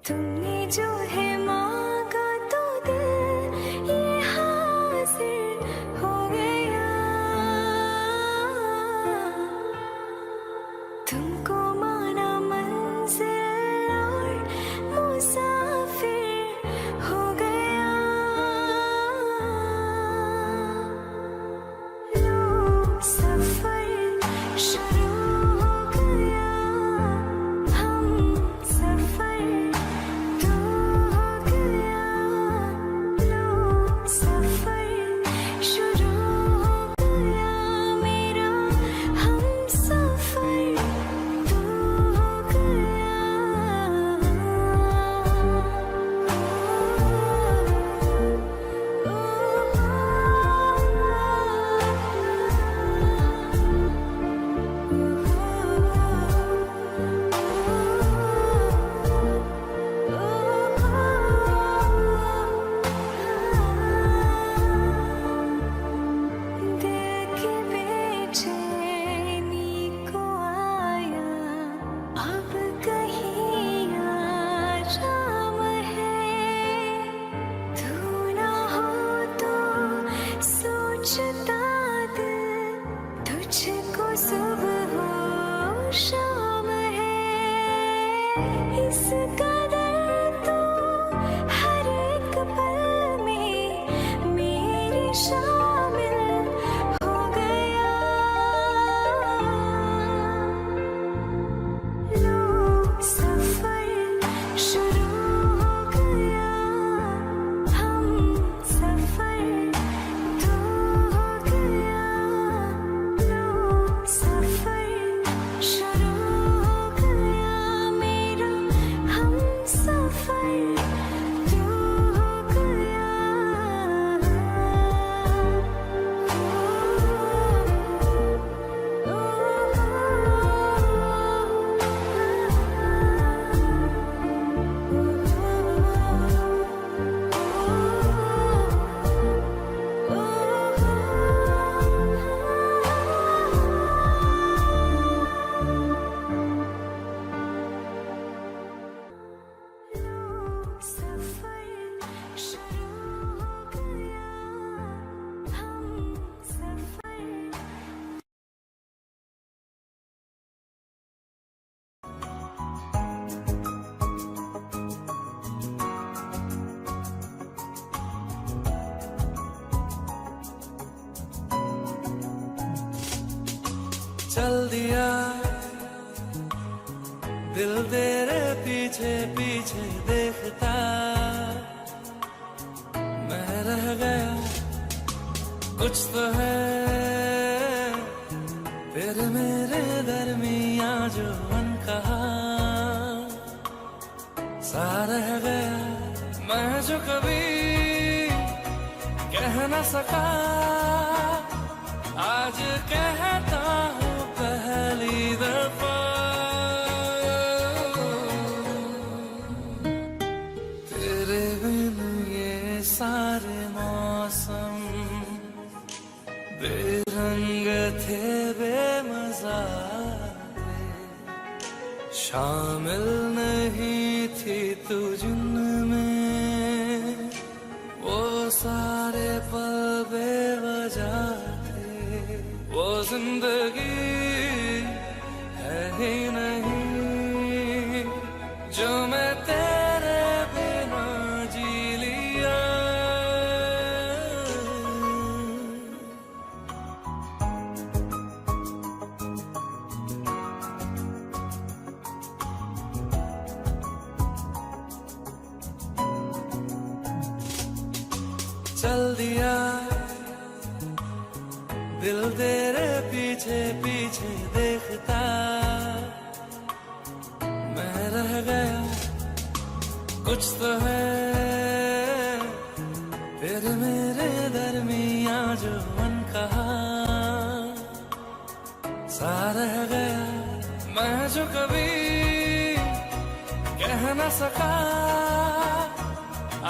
तुमने जो है मांगा तो दिल ये हासिल हो गया। तुमको माना मंजिल और मुसाफिर हो गया। लो सफर शुरू हो गया। हम सफर तो हो गया। लो सफर शुरू हो गया मेरा। हम सफर तो हो दिल की बेचैनी को आया अब कहीं आराम है। तू ना हो तो सोचता दिल तुझको सुबह हो शाम है। इस कदर तो हर एक पल में मेरी शामिल हो गया। लो सफर शुरू हो गया। हम सफर तो हो गया। लो सफर शुरू हो गया मेरा। हम सफर तो हो गया। सफर शुरू हो गया। हम सफर चल दिया दिल तेरे पीछे पीछे देखता। मैं रह गया कुछ तो है तेरे मेरे दरमिया जो अनकहा सा रह गया। मैं जो कभी कह न सका आज कहता हूँ पहली दफा। तेरे बिन ये सारे मौसम बेरंग थे बेमजा थे। शामिल नहीं थी तू जिनमें वो सारे पल बेवजह थे। वो जिंदगी है ही नहीं जो मैं तेरे बिना जी लिया। चल दिया दिल तेरे पीछे पीछे देखता। मैं रह गया कुछ तो है तेरे मेरे दरमिया जो अनकहा सा रह गया। मैं जो कभी कह न सका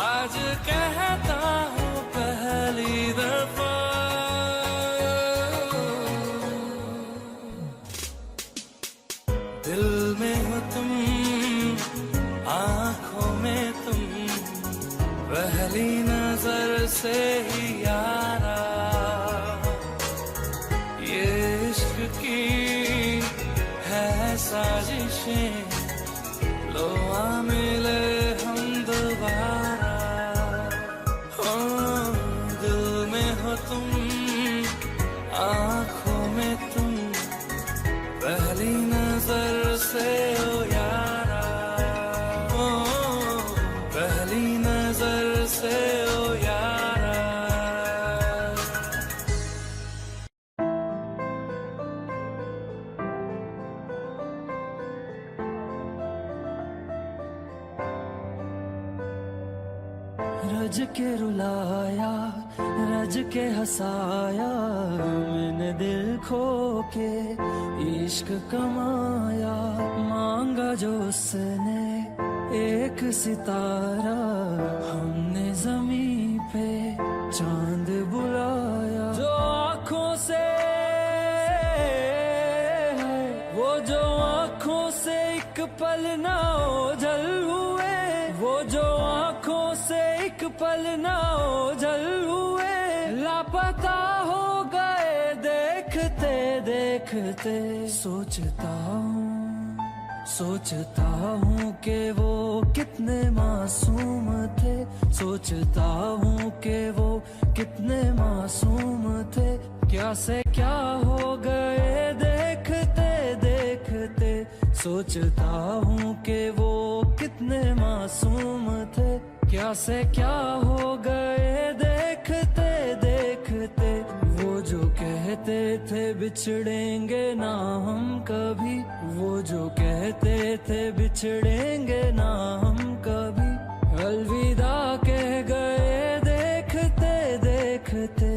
आज कहता हूँ पहली दफा। दिल में हो तुम आँखों से ही यारा, ये इश्क की है साजिशें, लो आ मिले हम दोबारा। हो दिल में हो तुम, आँखों में तुम, पहली नजर से ओ यारा, ओ पहली नजर से ओ यारा। रज के रुलाया, रज के हंसाया, मैंने दिल खो के इश्क कमाया। मांगा जो उसने एक सितारा, हमने जमीन पे चांद बुलाया। जो आँखों से वो जो आँखों से एक पल ना ओझल हुए, वो जो आँखों से एक पल ना ओझल हुए, लापता हो गए देखते देखते। सोचता हूँ कि वो कितने मासूम थे, सोचता हूँ कि वो कितने मासूम थे। क्या से क्या हो गए देखते देखते। सोचता हूँ कि वो कितने मासूम थे, क्या से क्या हो गए देखते देखते। वो जो कहते थे बिछड़ेंगे ना हम कभी, वो जो कहते थे बिछड़ेंगे ना हम कभी, अलविदा कह गए देखते देखते।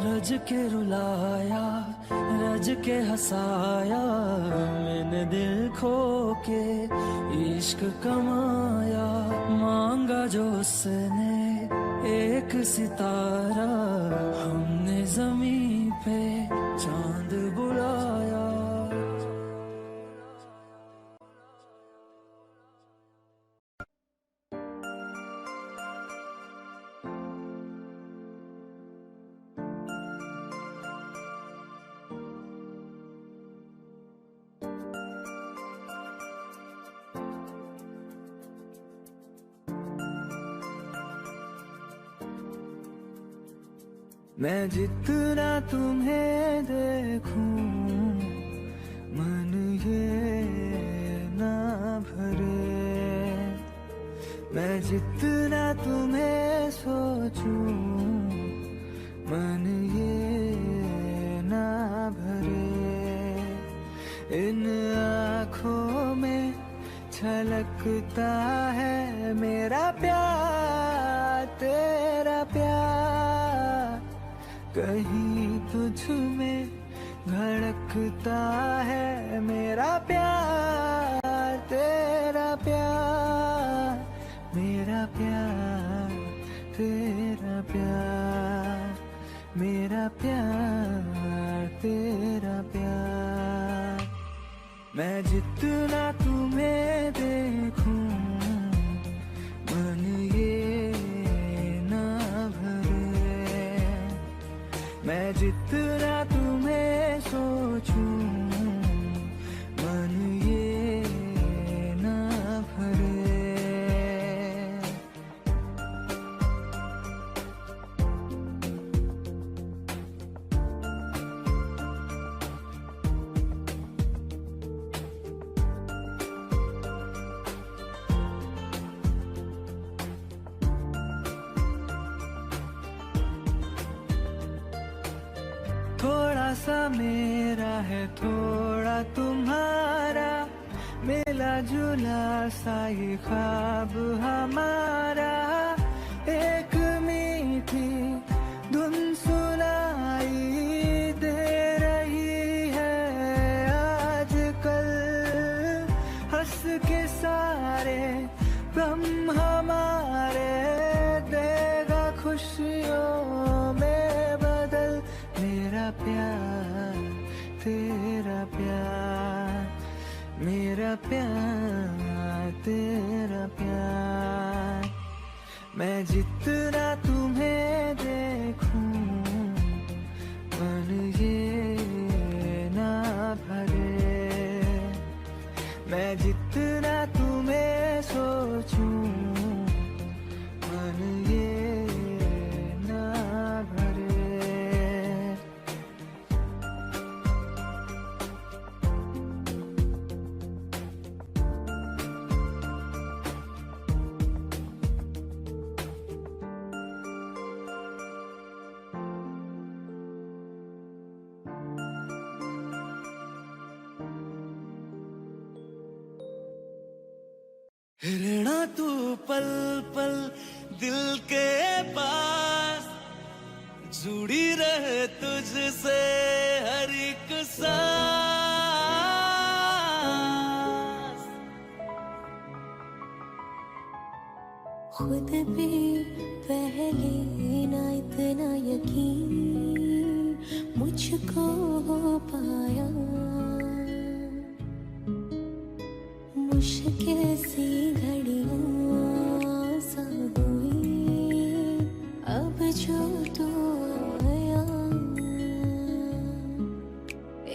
रज के रुलाया, रज के हंसाया, मैंने दिल खो के इश्क कमाया। मांगा जो उसने एक सितारा, हमने जमीन पे चांद बुलाया। मैं जितना तुम्हें देखूं, मन ये ना भरे। मैं जितना तुम्हें सोचूं, मन ये ना भरे। इन आँखों में छलकता है मेरा प्यार, तेरा प्यार। कहीं तुझ में धड़कता है मेरा प्यार, तेरा प्यार। मेरा प्यार, तेरा प्यार, मेरा प्यार, तेरा प्यार। मैं जितना तुम्हें देखूं, मन ये ना भरे। मैं जितना तुम्हें सोचूं, मन ये ना भरे। थोड़ा सा मेरा है थोड़ा तुम्हारा, मिला जुला सा ये ख्वाब हमारा। एक मीठी धुन सुनाई दे रही है आजकल, हंस के सारे गम हमारे देगा खुशियों में बदल। मेरा प्यार, तेरा प्यार, मेरा प्यार तेरा प्यार। मैं जितना तुम्हें देखूं मन ये ना भरे, मैं जितना तुम्हें सोचूं मन ये ना भरे। रहना तू पल पल दिल के पास, जुड़ी रहे तुझसे हर एक सांस। खुद पे पहले ना इतना यकीन मुझको हो पाया, मुश्किल सी घड़ियां सा हुई अब जो तू आया।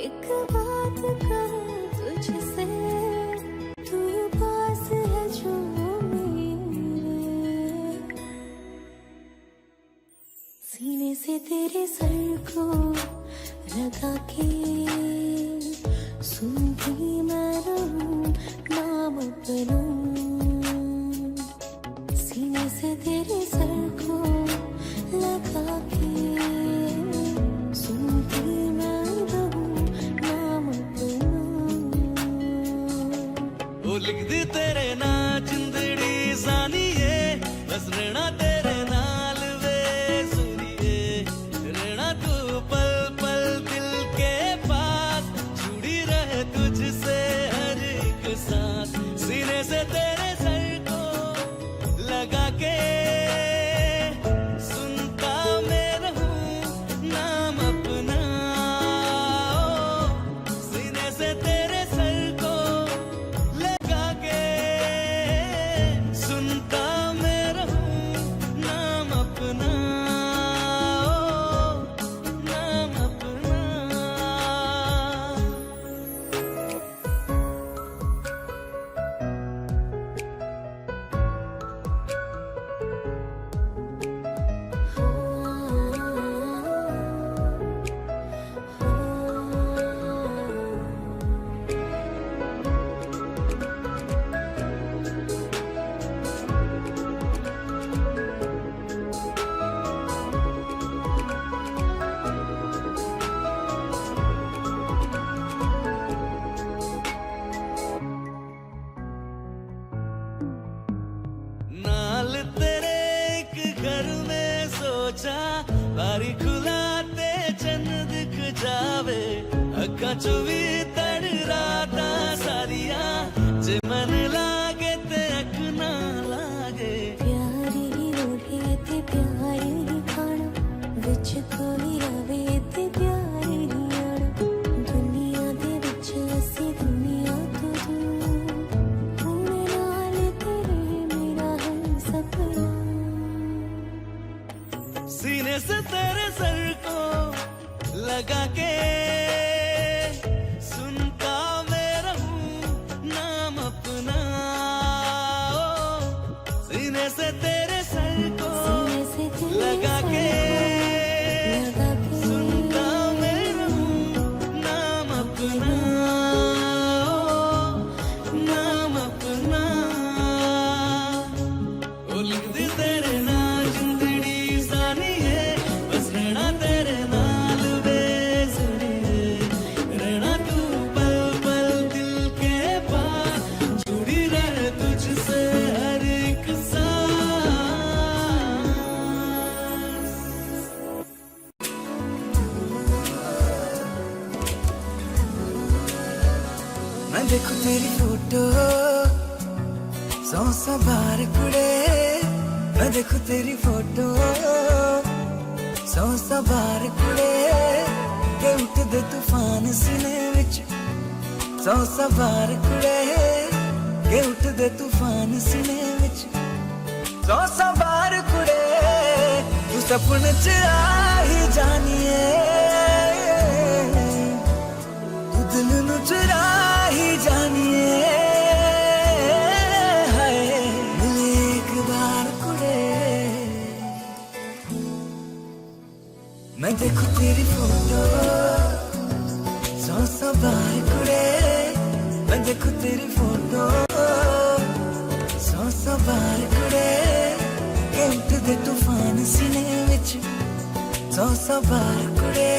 एक बात कहूं तुझसे, तू पास है जो मेरे, सीने से तेरे सर को लगा के सुनती मैं रहूं नाम अपना। सीने से तेरे सर को लगा के सुनती मैं रहूं नाम अपना। वो लिख दी तेरे ना जिंदड़ी सानिए, बस रहना तेरे नाल वे सुनिए। रहना तू पल पल दिल के पास, जुड़ी रहे तुझसे हर एक सांस। सीने से तेरे सर को लगा के सुनता मैं रहूं नाम अपना। सीने से तेरे सर को लगा के सुनता मैं रहूं नाम अपना, नाम अपना। नाल तेरे एक घर में सोचा, बारी खुलाते चन्न दिख जावे। अखा चो भी तड़ राता सारिया, जे मन लागे ते अख ना लागे। प्यारी रोटी ते प्यारी खाना, विच कोई रवे ते प्यारी आना। दुनिया दे विच असी दुनिया तो दूर, हुण नाल तेरे मेरा है सपना। सीने से तेरे सर को लगा के सुनता मैं रहूं नाम अपना। सीने से तेरे सर को सीने से तेरे लगा के लगा के सुनता मैं रहूं नाम अपना, नाम अपना। वो लिख दी तेरे ना जिंदड़ी सानिए, बस रहना तेरे नाल वे सुनिए। रहना तू पल पल दिल के पास, जुड़ी रहे तुझसे हर एक सांस। मैं देखूं तेरी फोटो 100 बार कुड़े, मैं देखूं तेरी फोटो 100 बार कुड़े। के ਉੱਠਦੇ ਤੂਫਾਨ ਸੀਨੇ ਵਿੱਚ ਸੌ ਸਵਾਰ ਕੁੜੇ ਕਿ ਉੱਠਦੇ ਤੂਫਾਨ ਸੀਨੇ ਵਿੱਚ ਸੌ ਸਵਾਰ ਕੁੜੇ ਤੂੰ ਸੁਪਨੇ ਚ ਆ ਹੀ ਜਾਣੀਏ ਤੂੰ ਦਿਲ ਨੂੰ ਚੁਰਾ ਹੀ ਜਾਣੀਏ ਹਾਏ ਮਿਲੇ ਇੱਕ ਵਾਰ ਕੁੜੇ मैं देखूं तेरी फोटो सौ बार कुड़े मैं देखूं तेरी फोटो सौ बार कुड़े के उठदे तूफान सीने विच सौ बार कुड़े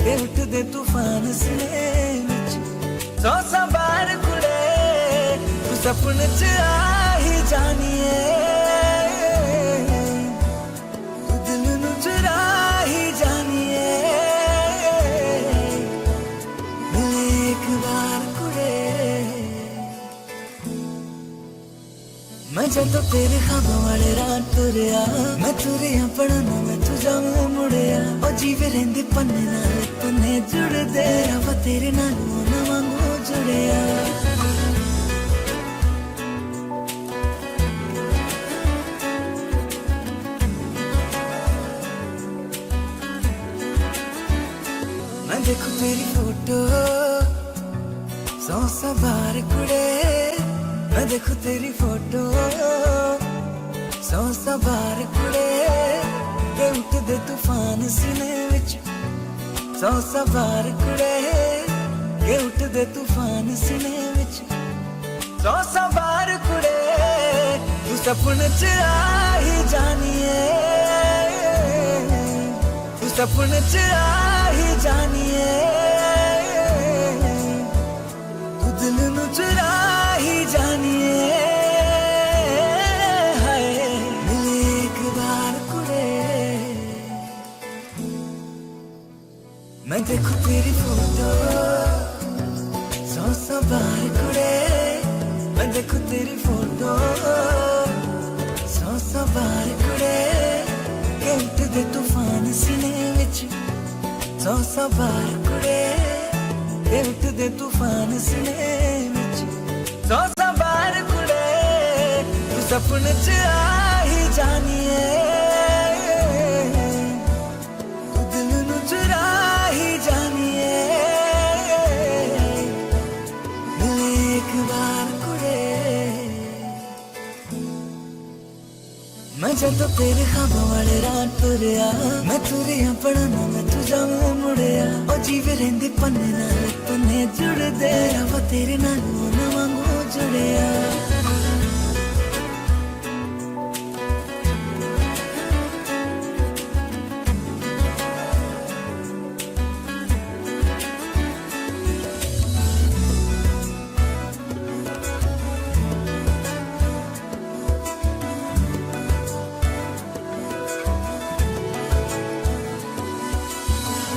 के उठदे तूफान सीने विच सौ बार कुड़े तू सपने च आ ही जानिए तू दिल नू चुरा ही जानिए मिले एक बार कुड़े मैं जदों तेरे ख्वाबों वाले रात तुरिया मैं तुरिया पढ़ना मैं तू जाऊं मुड़िया ओ जीवे रहिंदे पन्ने नाल पन्ने जुड़दे रवा तेरे नाल ना वांगू जुड़िया मैं देखूं तेरी फोटो सौ बार कुड़े मैं देखूं तेरी फोटो सौ बार कुड़े के उठदे तूफान सीने विच सौ बार कुड़े के उठदे तूफान सीने विच सौ बार कुड़े तू सपने च आ ही जानिए तू सपने च आ ही जानिए तू दिल नू चुरा ही जानिए हाय मिले एक बार कुड़े मैं देखूं तेरी फोटो सौ बार कुड़े मैं देखूं तेरी फोटो सौ बार कुड़े के उठदे तूफान सीने विच सौ बार कुड़े के उठदे तूफान सीने विच सौ बार कुड़े तू सपने च आ ही जानिए तू दिल नू चुरा ही जानिए मिले एक बार कुड़े मैं जदों तेरे ख्वाबों वाले रात तुरिया मैं तुरिया पढ़ना मैं तू जाऊं मुड़िया ओ जीवे रहिंदे पन्ने नाल पन्ने जुड़दे रवा तेरे नाल ना वांगू जुड़िया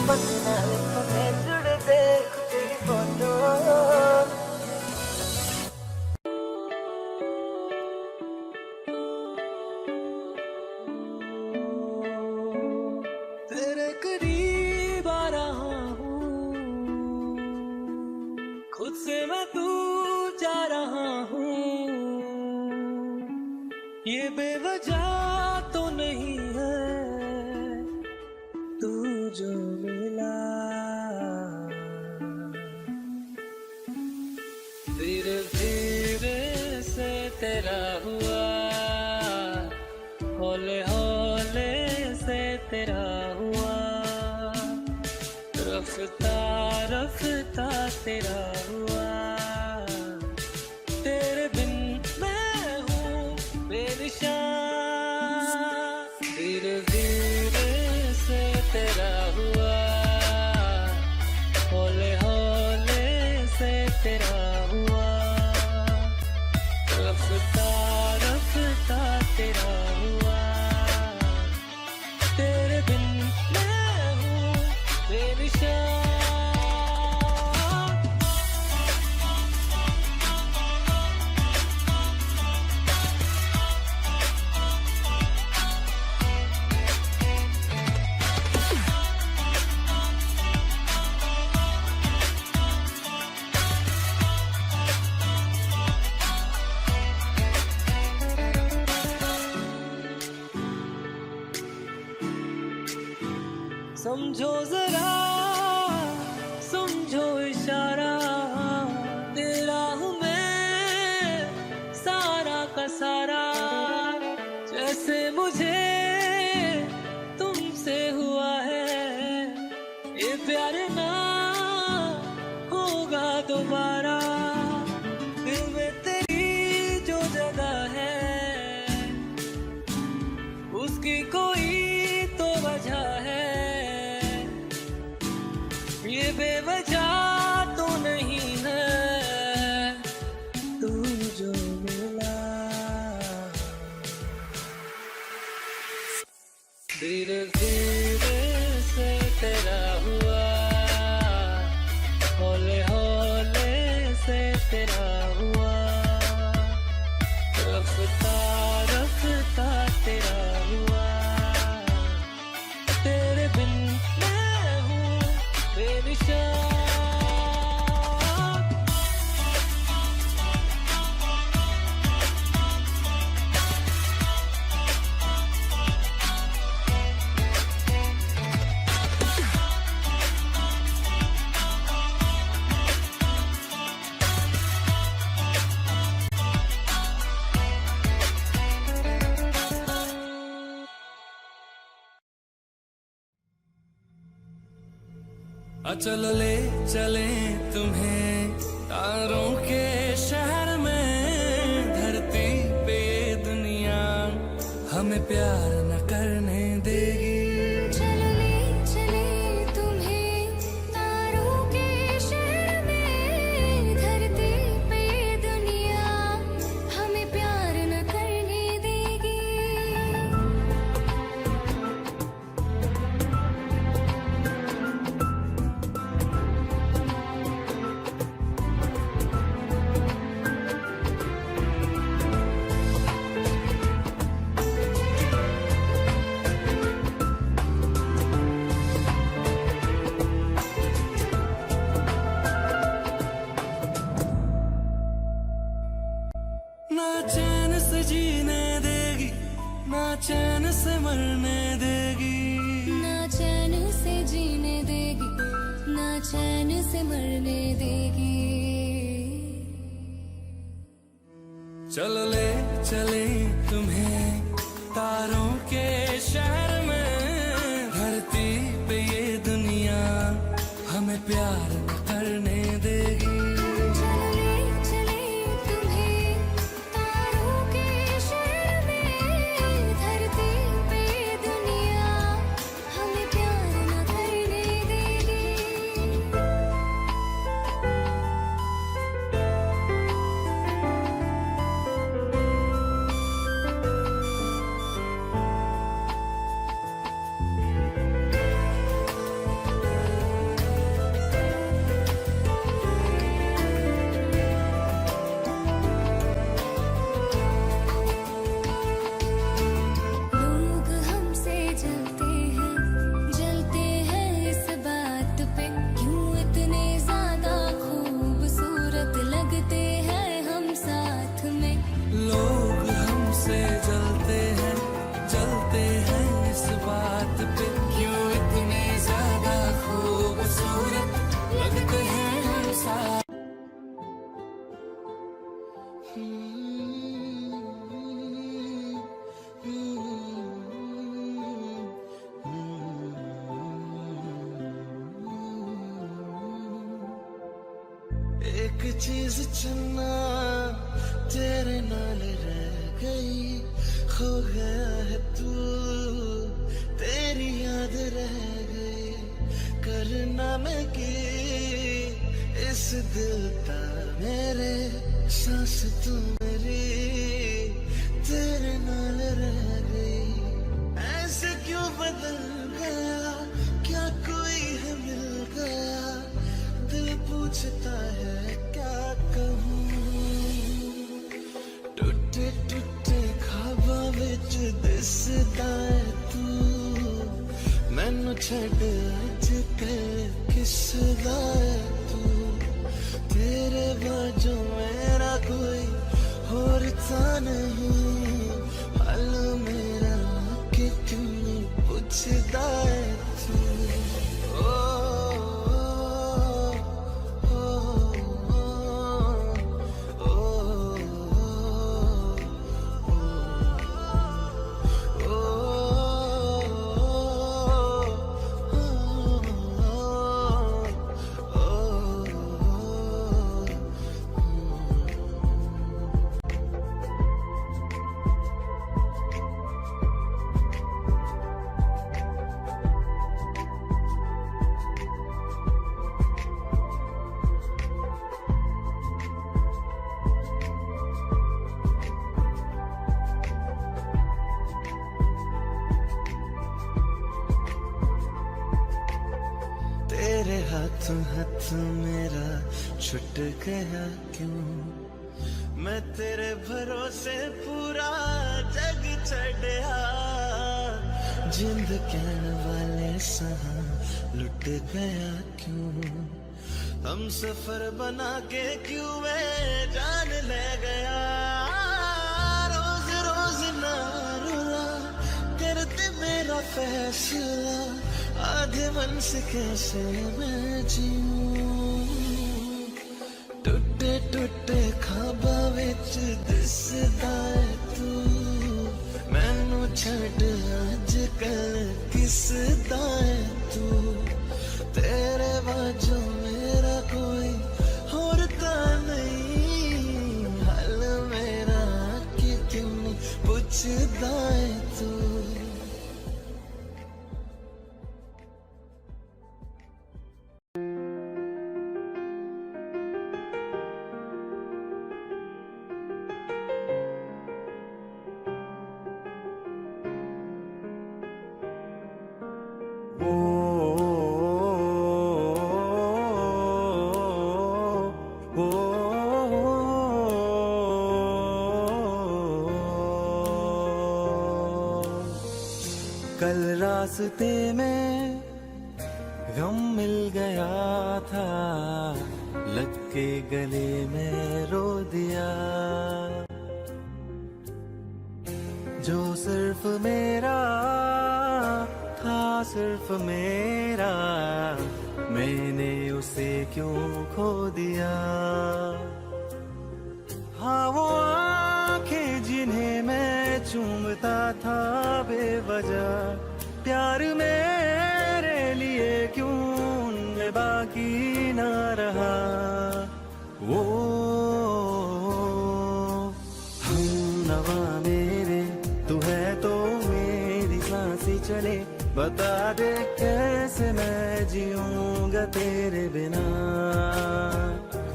पन्ने नाल पन्ने जुड़दे तेरी फोटो तेरे करीब आ रहा हूँ खुद से मैं दूर जा रहा हूँ ये बेवजह तो नहीं है तू जो मिला धीरे धीरे से तेरा हुआ हौले हौले से तेरा हुआ रफ्ता रफ्ता तेरा हुआ तेरे बिन मैं हूँ बेनिशान धीरे धीरे से तेरा हुआ हौले हौले से तेरा हुआ रफ्ता रफ्ता तेरा हुआ तेरे बिन मैं हूँ बेनिशान समझो जरा, समझो इशारा, तेरा हूँ मैं सारा का सारा। जैसे मुझे तुमसे हुआ है ये प्यार ना होगा दोबारा। दिल में तेरी जो जगह है उसकी कोई तो वजह है, ये बेवजह तो नहीं है। तू जो मिला धीरे धीरे से तेरा हुआ, हौले हौले से तेरा हुआ, रफ्ता रफ्ता तेरा हुआ। तेरे बिन मैं हूँ बेनिशान। चलो ले चले तुम्हें तारों के शहर में, धरती पे ये दुनिया हमें प्यार न करने देगी। चलो ले चले तुम्हें तारों के शहर में, धरती पे दुनिया हमें प्यार न करने देगी। ना चैन से जीने देगी, ना चैन से मरने देगी। ना चैन से जीने देगी, ना चैन से मरने देगी। चलो ले चले तुम्हें तारों के शहर में, धरती पे ये दुनिया हमें प्यार न करने देगी। चलो ले चले तुम्हें तारों के शहर में, धरती पे दुनिया हमें प्यार न करने देगी। लोग हमसे जलते हैं इस बात पे, क्यों इतने ज्यादा खूबसूरत लगते हैं हम साथ में। लोग हमसे जलते हैं इस बात पे, क्यों इतने ज्यादा खूबसूरत लगते हैं हम साथ। एक चीज चुनना तेरे नाल रह गई, खो गया है तू तेरी याद रह गई। करना मैं की इस दिल दा मेरे सांस तू मेरी तेरे नाल रह गई। ऐसे क्यों बदल गया, क्या कोई है मिल गया, दिल पूछता है क्या कहूँ। टूटे टूटे ख्वाबां विच दिसदा है तू, मैनू छड्ड अज कल किसदा है तू। तेरे बाजू मेरा कोई होर ता नहीं, हाल मेरा कि क्यों पूछदा है तू। हाथ मेरा छुट गया क्यों, मैं तेरे भरोसे पूरा जग छड़या, जिंद कहण वाले सहा लुट गया क्यों, हम सफर बना के क्यों वे जान ले गया, रोज रोज ना रुला करते मेरा फैसला, आधे मन से कैसे मैं जीऊं, टुटे टुटे ख्वाबा विच दिसदा है तू, मैनू छड़ अज कल किसदा है तू, तेरे बाजू मेरा कोई होर तां नहीं, हाल मेरा कि क्यों पुछदा है तू। कल रास्ते में गम मिल गया था, लग के गले में रो दिया, जो सिर्फ मेरा था सिर्फ मेरा, मैंने उसे क्यों खो दिया, हाँ वो आंखें जिन्हें मैं चूमता था बेवजह, प्यार मेरे लिए क्यों उनमें बाकी ना रहा, वो हम नवा मेरे तू है तो मेरी सांसें चले, बता दे कैसे मैं जीऊंगा तेरे बिना,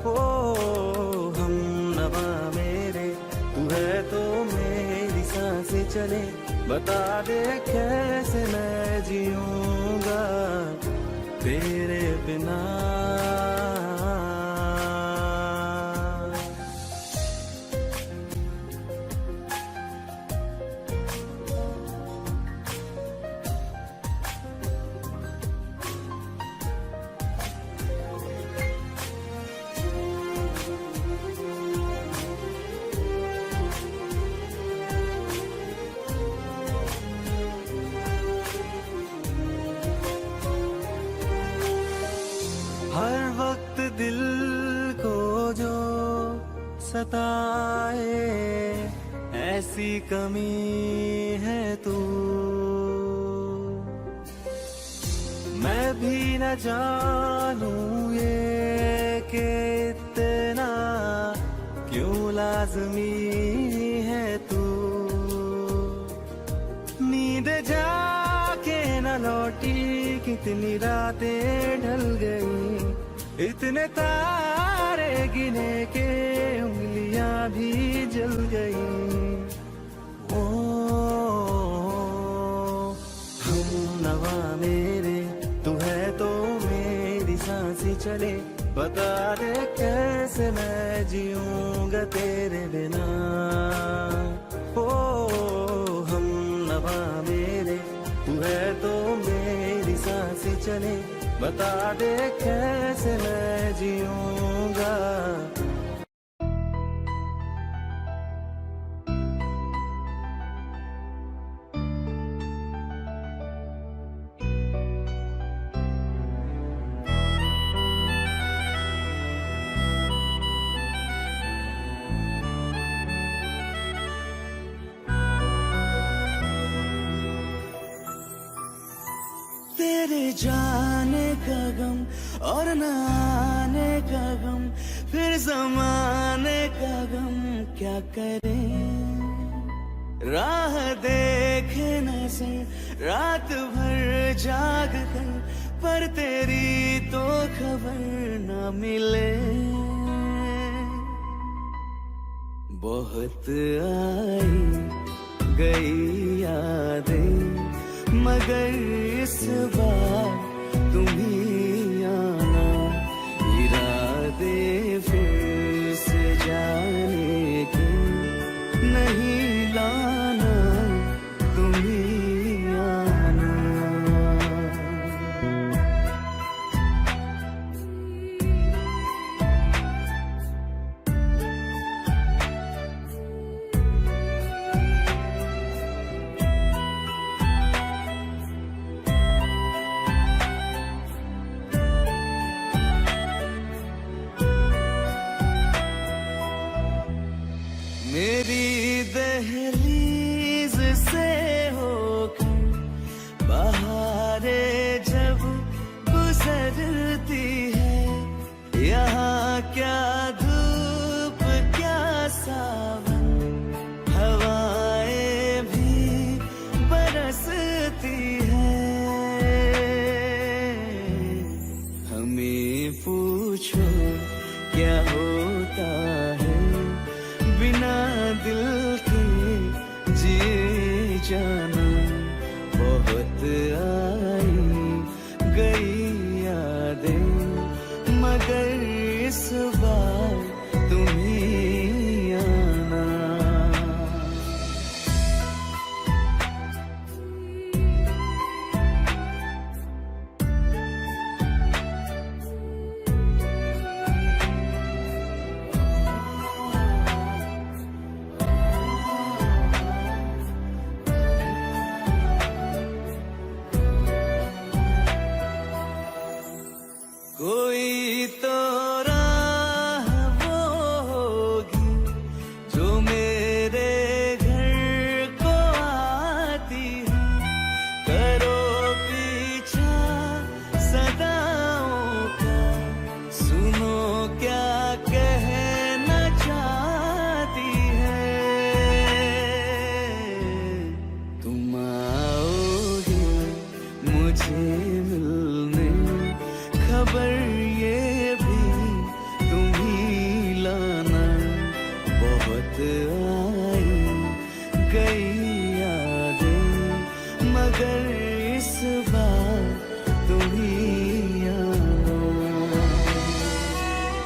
ओ हम नवा मेरे तू है तो मेरी सांसें चले, बता दे कैसे मैं जीऊंगा तेरे बिना। हर वक्त दिल को जो सताए ऐसी कमी है तू, मैं भी न जानूं ये कि इतना क्यों लाज़मी है तू, नींद जाके न लौटी कितनी रातें ढल गई, इतने तारे गिने के उंगलियां भी जल गई, ओ हम नवा मेरे तू है तो मेरी सांसें चले, बता दे कैसे मैं जीऊंगा तेरे बिना, ओ हम नवा मेरे तू है तो मेरी सांसें चले, बता दे कैसे मैं जीऊंगा। तेरे जाने का गम और न आने का गम, फिर ज़माने का गम क्या करें, राह देखे नजर रात भर जाग कर, पर तेरी तो खबर न मिले, बहुत आई गई यादें मगर इस बार तुम ही आना। नहीं लाना तुम ही आना। मेरी दहलीज से होकर बहारें जब गुजरती है, यहाँ क्या धूप क्या सावन, हवाएं भी बरसती है। हमें पूछो क्या होता है बिना दिल के जिए जाना। बहुत आई गई यादें मगर इस बार तुम ही आना। कोई तो राह वो होगी जो मेरे घर को आती है। करो पीछा सदाओं का, सुनो क्या कहना चाहती है। तुम आओगे मुझे मिलने, खबर ये भी तुम ही लाना। बहुत आई गई यादें मगर इस बार तुम ही आना।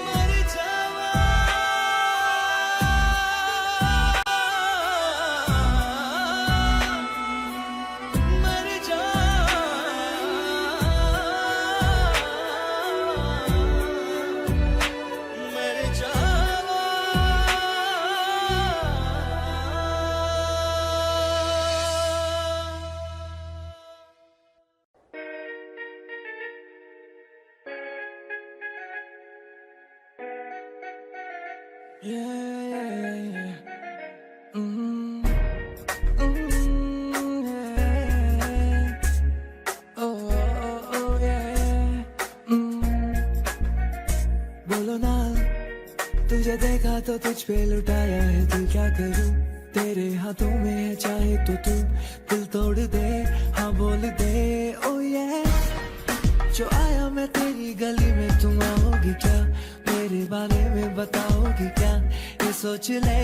मर जावा, मर बोलो ना, तुझे देखा तो तुझ पे लुटाया है दिल, क्या करूं तेरे हाथों में है, चाहे तो तू दिल तोड़ दे, हाँ बोल दे ओ ये। जो आया मैं तेरी गली में, तुम आओगी क्या, मेरे बारे में बताओगी क्या, ये सोच ले।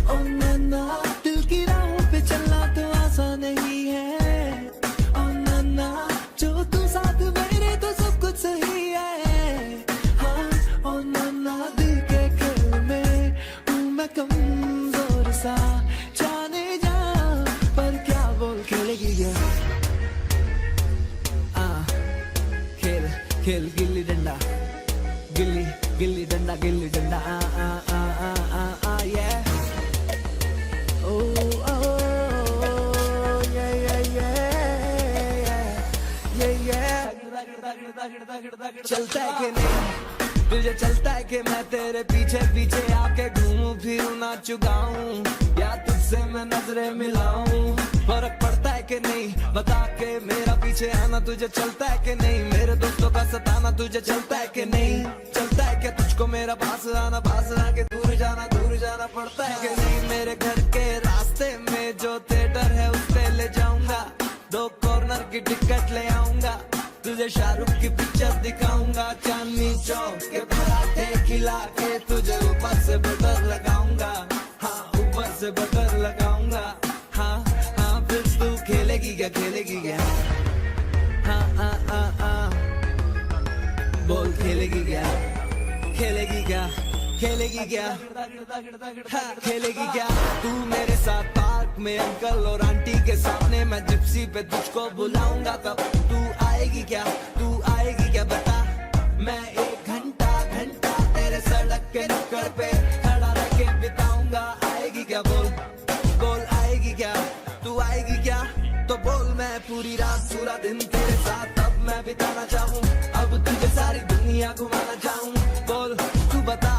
ओ नन्ना, दिल की राहों पे चलना तो आसान नहीं है। ओ नन्ना, जो तू साथ मेरे तो सब कुछ सही है। हाँ ओ नन्ना, दिल के खेल में हूँ मैं कमजोर सा, जाने जा पर क्या बोल खेलेगी ये। खेल खेल गिल्ली डंडा, गिल्ली गिल्ली डंडा, गिल्ली डंडा ये। ओ चलता है कि नहीं तुझे, चलता है कि मैं तेरे पीछे पीछे आके घूमूं फिरूं नाचूं गाऊं, या तुझसे मैं नजरें मिलाऊं। फर्क पड़ता है कि नहीं बता के मेरा पीछे आना, तुझे चलता है कि नहीं मेरे दोस्तों का सताना, तुझे चलता है कि नहीं। चलता है कि तुझको मेरा पास आना, पास आके दूर जाना पड़ता है कि नहीं। मेरे घर के रास्ते में जो थिएटर है उस पे ले जाऊंगा, 2 कॉर्नर की टिकट ले आऊंगा, तुझे शाहरुख की पिक्चर दिखाऊंगा, चांदनी चौक के पराठे खिला के तुझे ऊपर से बटर लगाऊंगा, हाँ ऊपर से बटर लगाऊंगा। हाँ हाँ फिर तू खेलेगी क्या, खेलेगी क्या, हाँ बोल खेलेगी क्या, खेलेगी क्या, खेलेगी क्या खेलेगी क्या तू मेरे साथ पार्क में अंकल और आंटी के सामने मैं जिप्सी पे तुझको बुलाऊंगा तब तू आएगी क्या बता मैं 1 घंटा तेरे सड़क के नुक्कड़ पे खड़ा रह के बिताऊंगा आएगी क्या बोल आएगी क्या तू आएगी क्या तो बोल मैं पूरी रात पूरा दिन तेरे साथ अब मैं बिताना चाहूँ अब तुझे सारी दुनिया घुमाना चाहूँ बोल तू बता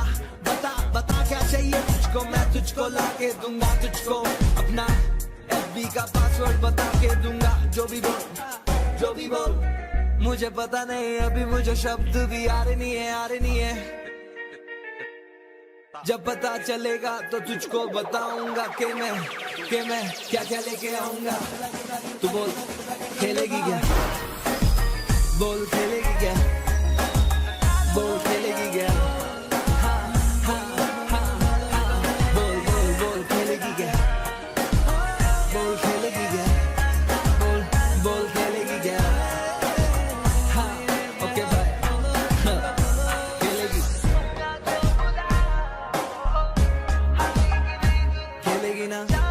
क्या चाहिए तुझको मैं तुझको लाके दूंगा तुझको अपना FB का पासवर्ड बता के दूंगा जो भी बोल मुझे पता नहीं अभी मुझे शब्द भी आ रहे नहीं है जब पता चलेगा तो तुझको बताऊंगा कि मैं क्या लेके आऊंगा तू बोल खेलेगी क्या बोल खेलेगी क्या बोल खेलेगी क्या बोल खेलेगी क्या बोल खेलेगी क्या बोल खेलेगी क्या हाँ ओके बाय खेलेगी ना हाँ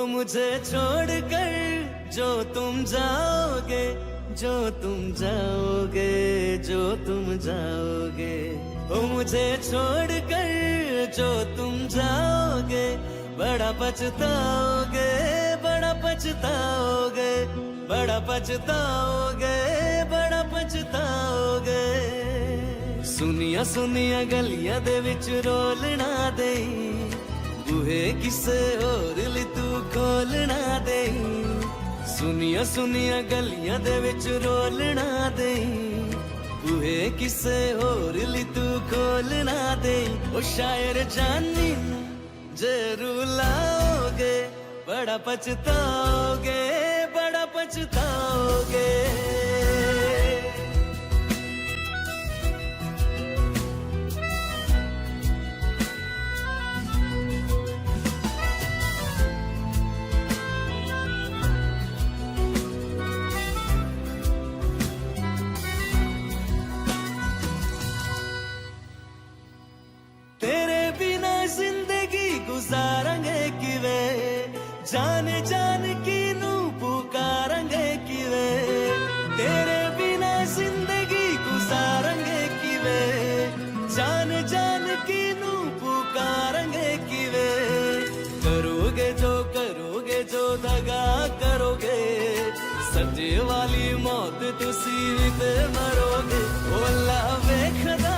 मुझे छोड़कर जो तुम जाओगे ओ मुझे छोड़कर जो तुम जाओगे बड़ा पछताओगे सुनिया गलियां दे विच रोलना दे बूहे किसे होर ली तू खोलना दे सुनिया गलियां दे विच रोलना दे बूहे किसे होर ली तू खोलना दे ओ शायर जानी जरूर लाओगे बड़ा पछताओगे तेरे बिना जिंदगी गुजारेंगे किवे जान की नू पुकारेंगे किवे तेरे बिना जिंदगी गुजारेंगे किवे जान की नू पुकारेंगे किवे करोगे जो दगा करोगे सजे वाली मौत तुसी भी ते मरोगे ओ अल्लाह वेखदा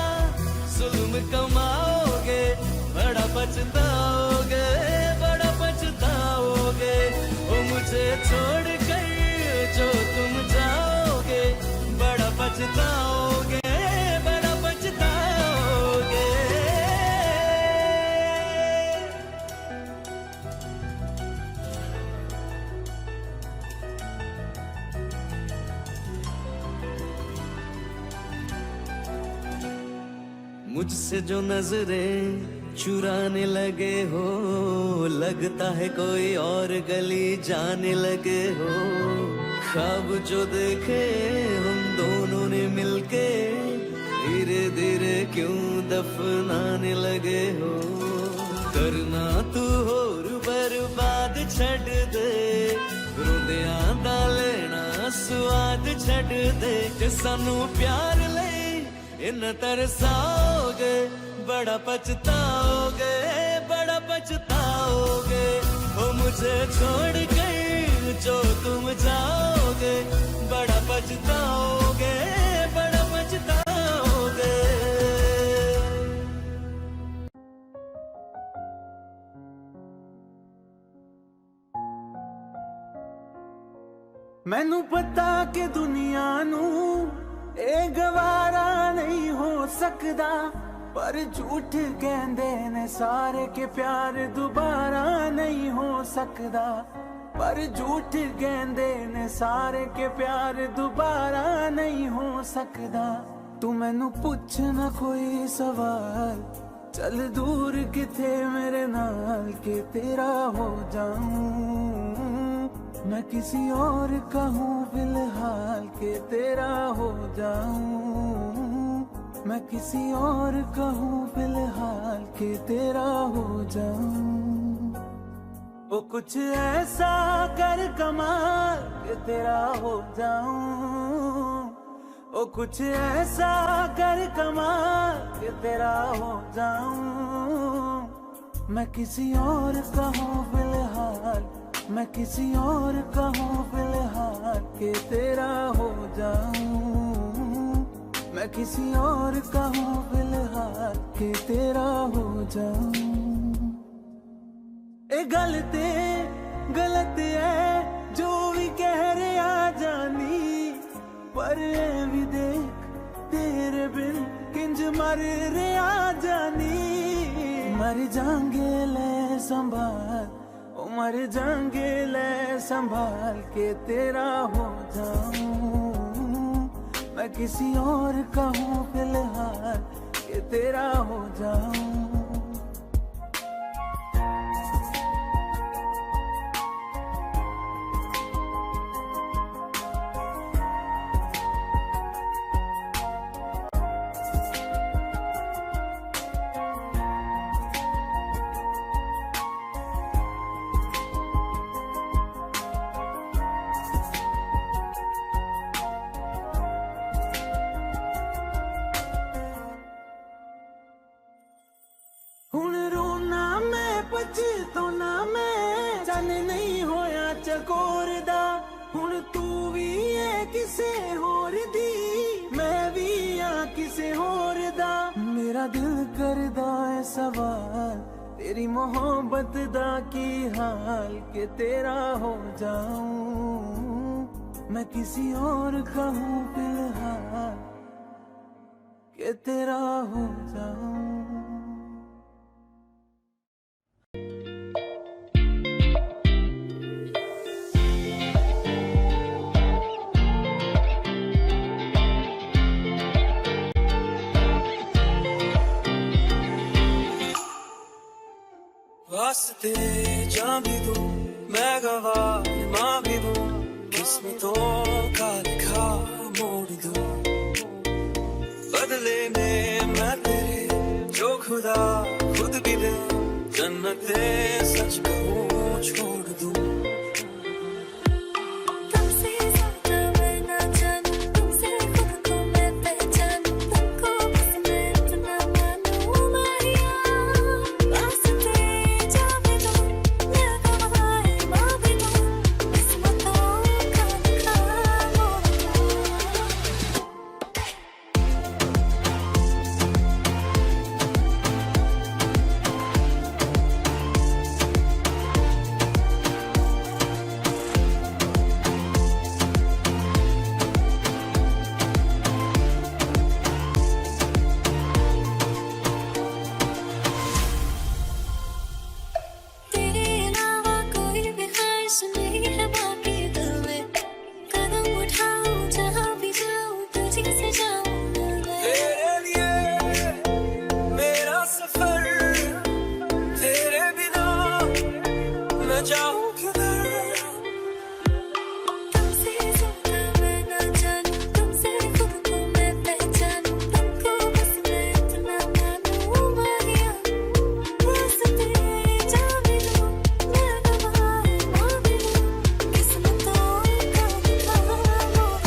जुल्म कमाओगे बड़ा पछताओगे ओ मुझे छोड़ कर जो तुम जाओगे बड़ा पछताओगे मुझसे जो नजरें चुराने लगे हो लगता है कोई और गली जाने लगे हो ख्वाब जो देखे हम दोनों ने मिलके धीरे धीरे क्यों दफनाने लगे हो करना तू होर बर्बाद छड़ दे रोंदियां दा लेना स्वाद छड़ दे ते सानू प्यार ले इन तरसाओगे बड़ा पछताओगे ओ मुझे छोड़ कर जो तुम जाओगे बड़ा पछताओगे मैनू पता कि दुनिया नू ए गवारा नहीं हो सकदा पर झूठ कहंदे ने सारे के प्यार दोबारा नहीं हो सकदा पर झूठ कहंदे ने सारे के प्यार दोबारा नहीं हो सकदा। तू मैनू पुछ ना कोई सवाल, चल दूर किथे मेरे नाल के तेरा हो जाऊं। मैं किसी और का हूँ फिलहाल के तेरा हो जाऊं। मैं किसी और का हूँ फिलहाल के तेरा हो जाऊं। वो कुछ ऐसा कर कमाल के तेरा हो जाऊं। ओ कुछ ऐसा कर कमाल के तेरा हो जाऊं। मैं किसी और का हूँ फिलहाल, मैं किसी और का हूँ फिलहाल के तेरा हो जाऊं। मैं किसी और का हूँ फिलहाल के तेरा हो जाऊं। ए गलत है जो भी कह रहे आ जानी, पर ए भी देख तेरे बिन किंज मर रे आ जानी। मर जाएंगे ले संभाल, ओ मर जाएंगे ले संभाल के तेरा हो जाऊं। मैं किसी और का हूँ फिलहाल के तेरा हो जाऊं। हुण रोना मैं पछताना मैं, चन नहीं होया चकोर दा। हुण तू भी है किसे होर दी, मैं भी हाँ किसे होर दा। मेरा दिल करदा है सवाल, तेरी मोहब्बत दा की हाल के तेरा हो जाऊं। मैं किसी और का हूँ फिलहाल के तेरा हो जाऊं। वास्ते जा भी दूं मैं गवाह माँ भी दूं, किस्मतों का लिखा मोड़ दूं। बदले में मैं तेरे जो खुदा खुद भी दे, जन्नते सच कहूँ छोड़ दूं। तुमसे ज्यादा मैं ना जानूं, तुमसे खुद को मैं पहचानूं, तुमको बस मैं इतना मानूं माहिया। वास्ते जा भी दूं मैं गवाह माँ भी दूं, किस्मतों का लिखा मोड़ दूं। तेरे अलावा कोई भी ख्वाहिश नहीं है बाकी दिल में, कदम उठाऊं जहाँ भी जाऊं तुझे से जाऊं मैं। तेरे लिए मेरा सफर, तेरे बिना मैं जाऊँ किधर। तुमसे ज्यादा मैं ना जानूं, तुमसे खुद को मैं पहचानूं, तुमको बस मैं इतना मानूं माहिया। वास्ते जा भी दूं मैं गवाह माँ भी दूं, किस्मतों का लिखा मोड़ दूं।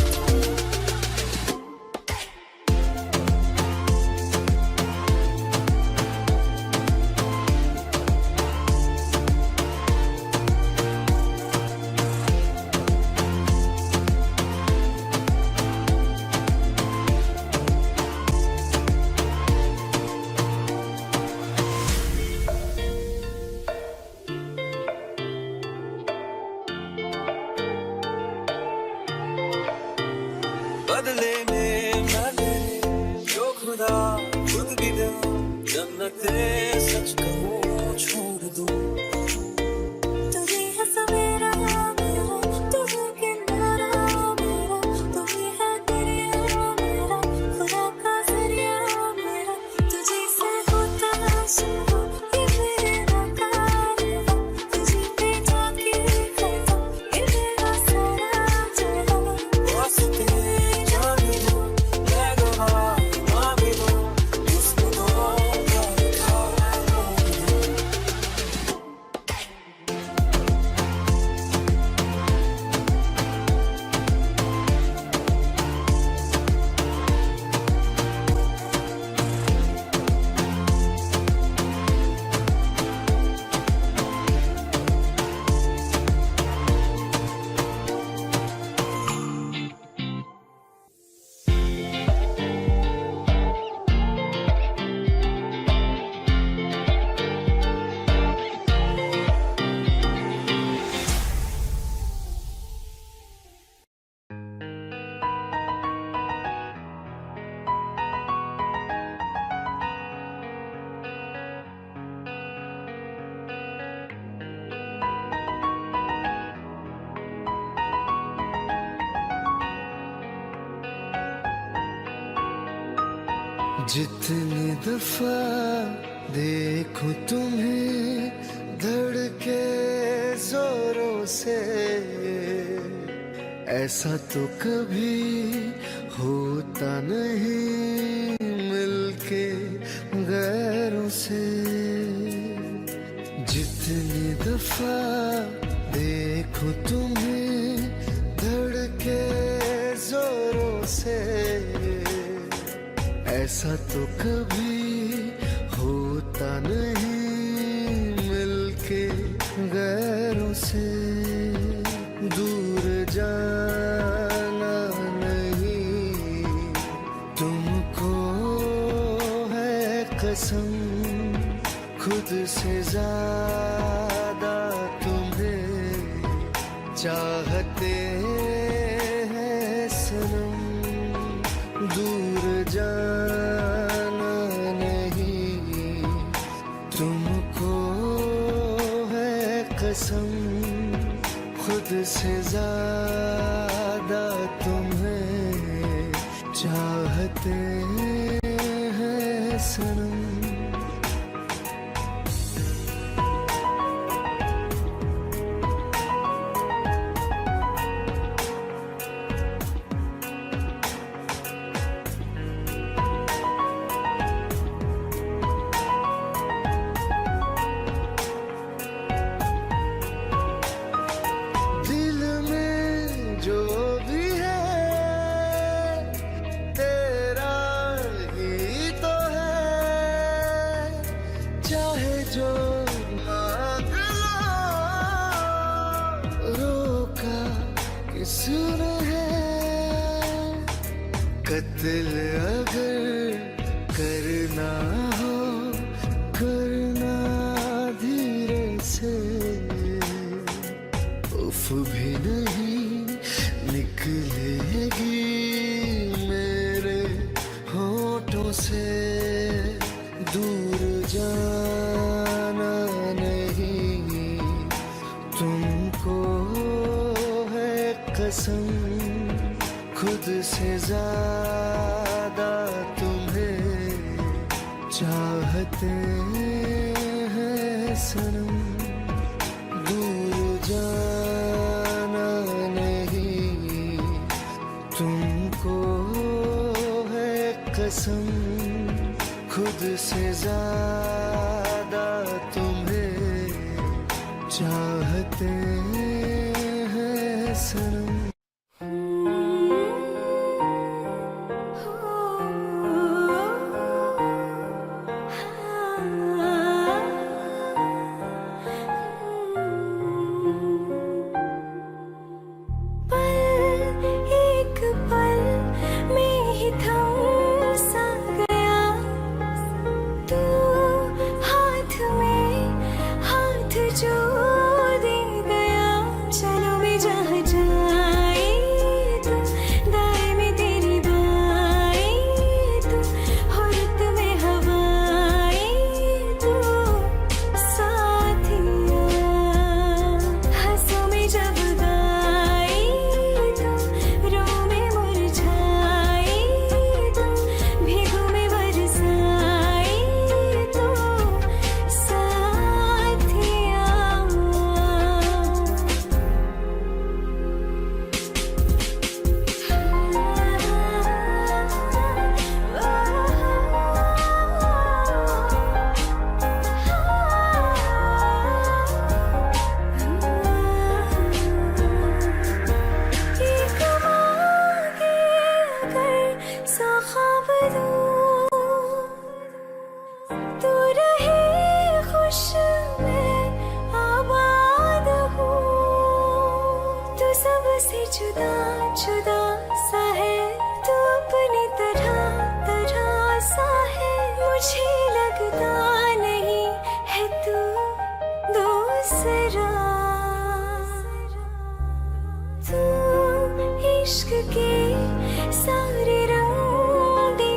बदले में मैं तेरे जो खुदा खुद भी दे, जन्नते सच कहूँ छोड़ दूं। तू ही है सवेरा मेरा, तू है किनारा मेरा, तू ही है दरिया जितनी दफा देखूं तुम्हें धड़के जोरों से, ऐसा तो कभी होता नहीं मिलके गैरों से। जितनी दफा देखूं तुम्हें धड़के जोरों से, ऐसा तो कभी होता नहीं मिलके गैरों से। दूर जाना नहीं तुमको है कसम, खुद से ज्यादा तुम्हें चाहते हैं सनम। दूर जाना नहीं तुमको है कसम, खुद से ज्यादा तुम्हें चाहते हैं सनम। जो मांग लो रोका किसने है, कत्ल अगर करना हो करना धीरे से। उफ भी नहीं निकलेगी मेरे होठों से। दूर जाना नहीं तुमको है कसम, खुद से ज्यादा तुम्हें चाहते हैं सनम। दूर जाना नहीं तुमको है कसम, खुद से ज्यादा तुम्हें चाहते हैं सनम। जुदा जुदा सा है तू, अपनी तरह तरह सा है। मुझे लगता नहीं है तू दूसरा। तू इश्क के सारे रंग दे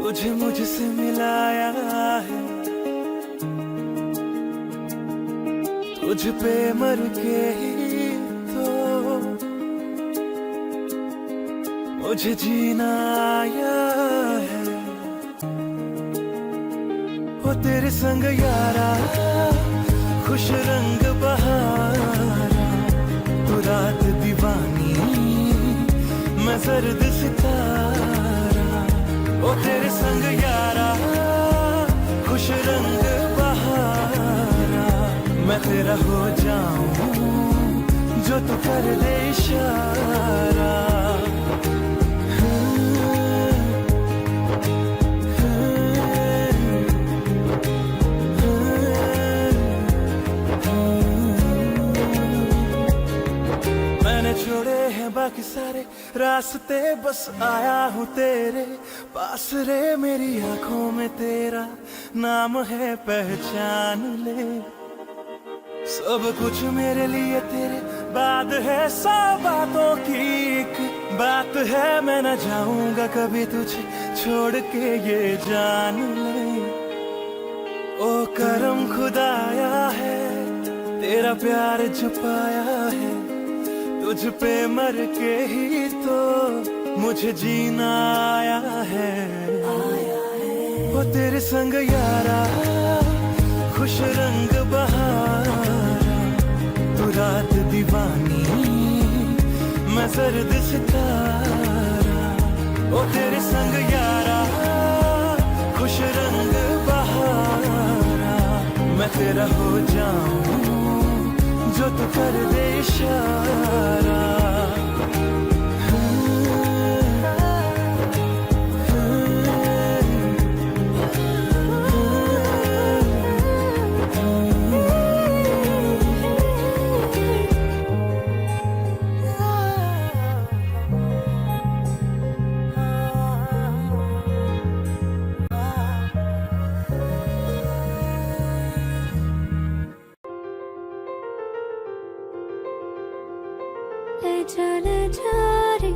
तुझे मुझसे मिलाया है, तुझ पे मर के ही तो मुझे जीना आया है। वो तेरे संग यारा खुश रंग बहारा, तू रात दीवानी मैं सर्द सितारा। ओ तेरे संग यारा खुश रंग बहारा, मैं तेरा हो जाऊं जो तू कर दे इशारा। मैंने छोड़े हैं बाकी सारे रास्ते, बस आया हूँ तेरे पास रे। मेरी आंखों में तेरा नाम है, पहचान ले। सब कुछ मेरे लिए तेरे बाद है, सौ बातों की एक बात है। मैं न जाऊंगा कभी तुझे छोड़ के, ये जान ले। ओ करम खुदाया है, तेरा प्यार जो पाया है, तुझ पे मर के ही तो मुझे जीना आया है। वो तेरे संग यारा खुश रंग बहारा, तू रात दीवानी मैं सर्द सितारा। वो तेरे संग यारा खुश रंग बहारा, मैं तेरा हो जाऊं जो तू कर दे इशारा। ले जा रे,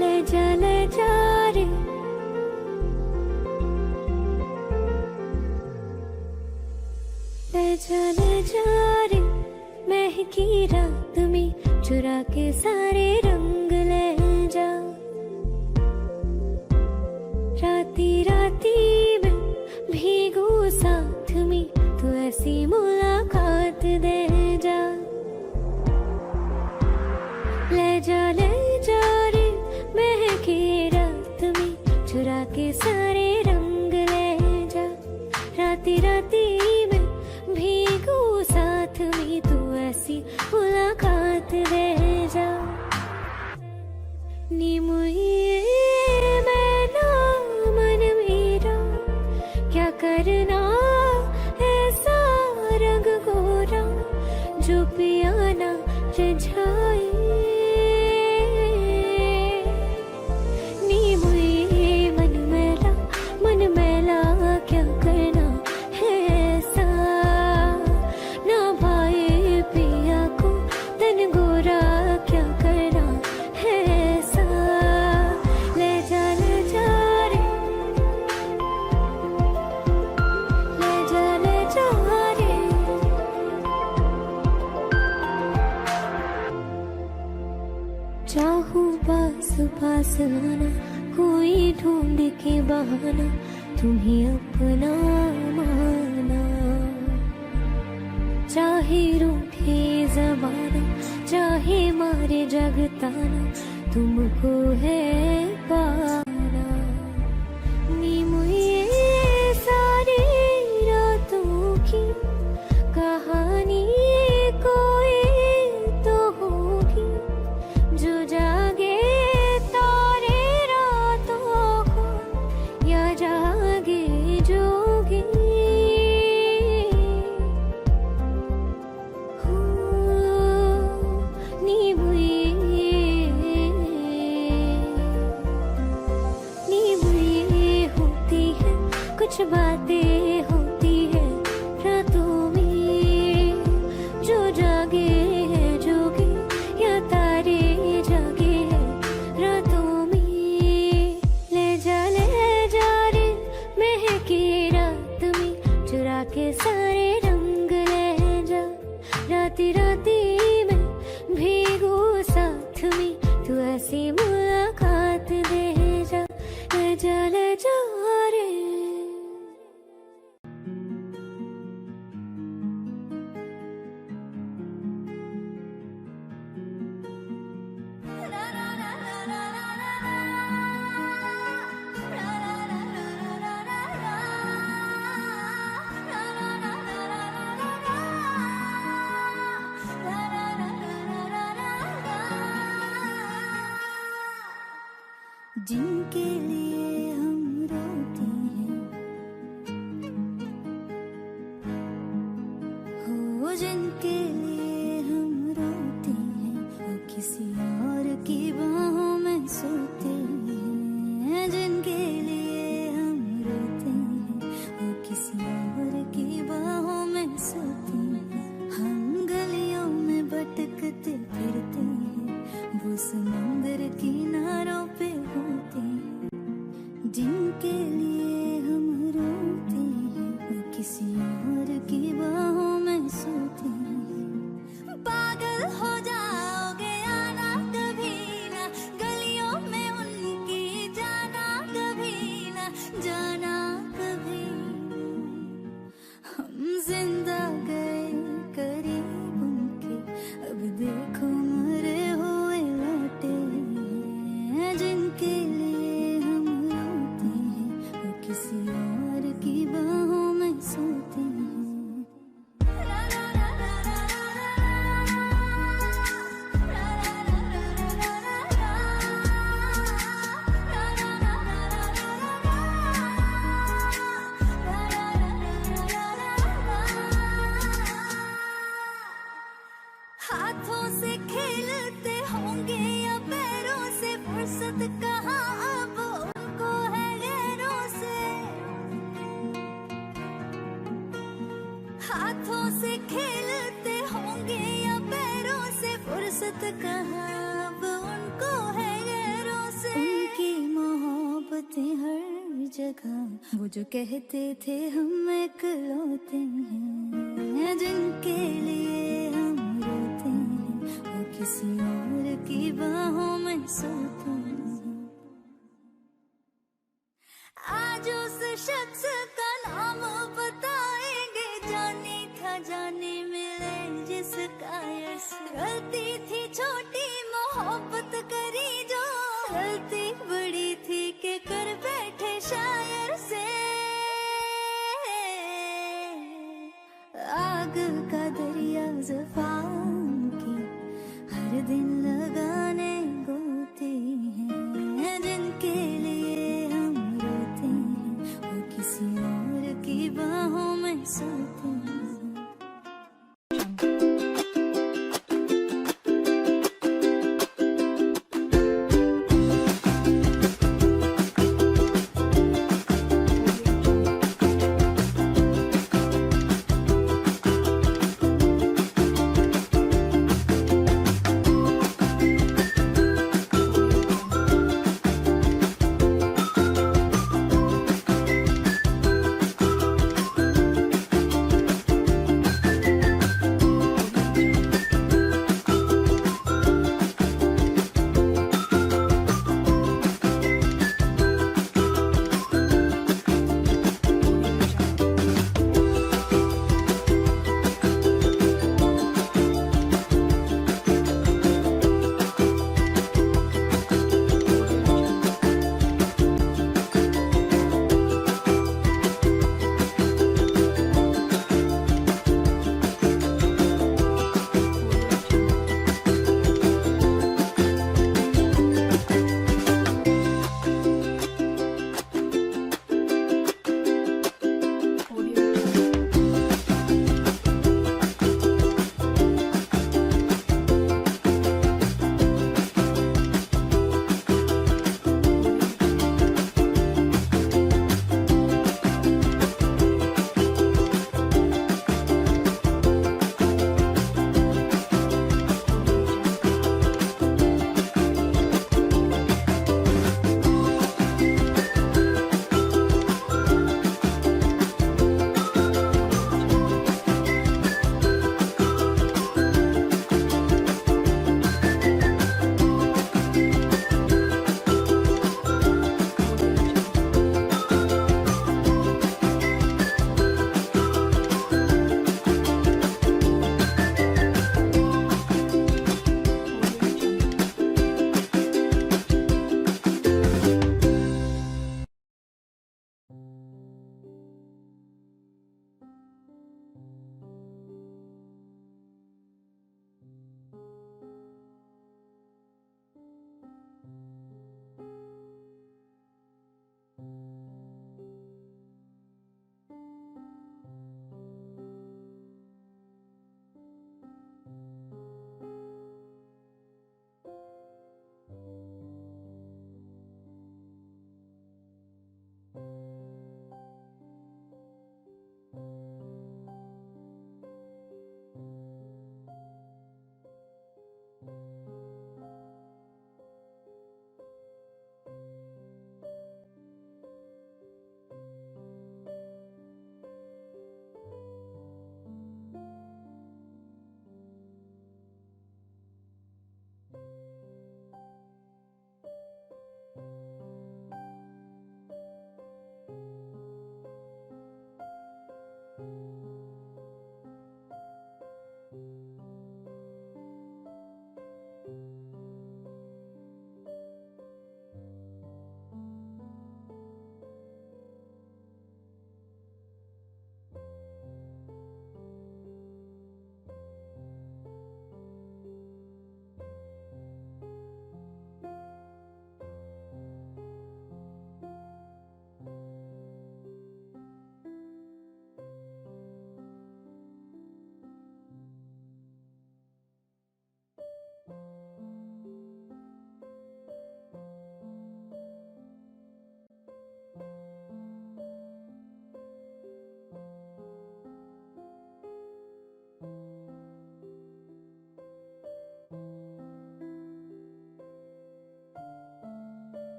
ले जा रे, ले जा रे। महकी रात में चुरा के सारे रंग ले जा। राती राती में भीगू साथ में, तू ऐसी मुलाकात दे जा। ले जा रे, महकी रात में चुरा के सारे रंग ले जा। राती राती में भीगू साथ में, तू ऐसी मुलाकात दे जा। नी मुझे मैं ना मन मेरा क्या करना, ऐसा रंग गोरा जो पियाना रिझाए। क्या करना है ऐसा, ना भाई पिया को तन गोरा क्या करना है ऐसा। ले जा रे, ले जा रे। चाहूं पास पास आना, कोई ढूंढ के बहाना, तुम्हें अपना माना। चाहे रूठे ज़माना, चाहे मारे जगताना, तुमको है पाना। नी मुझे सारी रातों की कहानी कोई तो होगी, जो जागे तारे रातों को, या जागे जोगी। नी बुई होती है, कुछ बातें होती है रातों में, जो जागे है जोगी, या तारे जागे है रातों में। जिनके लिए हम रोते हैं, हो जिनके लिए हम रोते हैं, वो किसी और की बाहों में सोते हैं। जिनके लिए हम रोते हैं, वो किसी और की बाहों में सोते हैं। हम गलियों में भटकते फिरते हैं, वो समंदर किनारों पे होते हैं। जिनके लिए हम रोते हैं, वो किसी और की बाहों में सोते हैं। पागल हो जाओगे आना कभी ना, गलियों में उनकी जाना कभी ना, जाना कभी ना। हम जिंदा गए करीब उनके, अब देखो मरे हुए लौटे हैं। जिनके लिए हम रोते हैं, वो किसी और की बाहों में सोते हैं। हाथों से खेलते होंगे या पैरों से, फुर्सत कहाँ अब उनको है गैरों से। हाथों से खेलते होंगे या पैरों से, फुर्सत कहाँ अब उनको है गैरों से। उनकी मोहब्बतें हर जगह, वो जो कहते थे हम इकलौते हैं। जिनके लिए हम रोते हैं, वो किसी और की बाहों में सोते हैं। आज उस शख्स का नाम बताएंगे, जाने था जाने मिले जिसका यश। गलती थी छोटी मोहब्बत करी जो, गलती बड़ी थी कि कर बैठे शायर से। आग का दरिया ज़फ़ा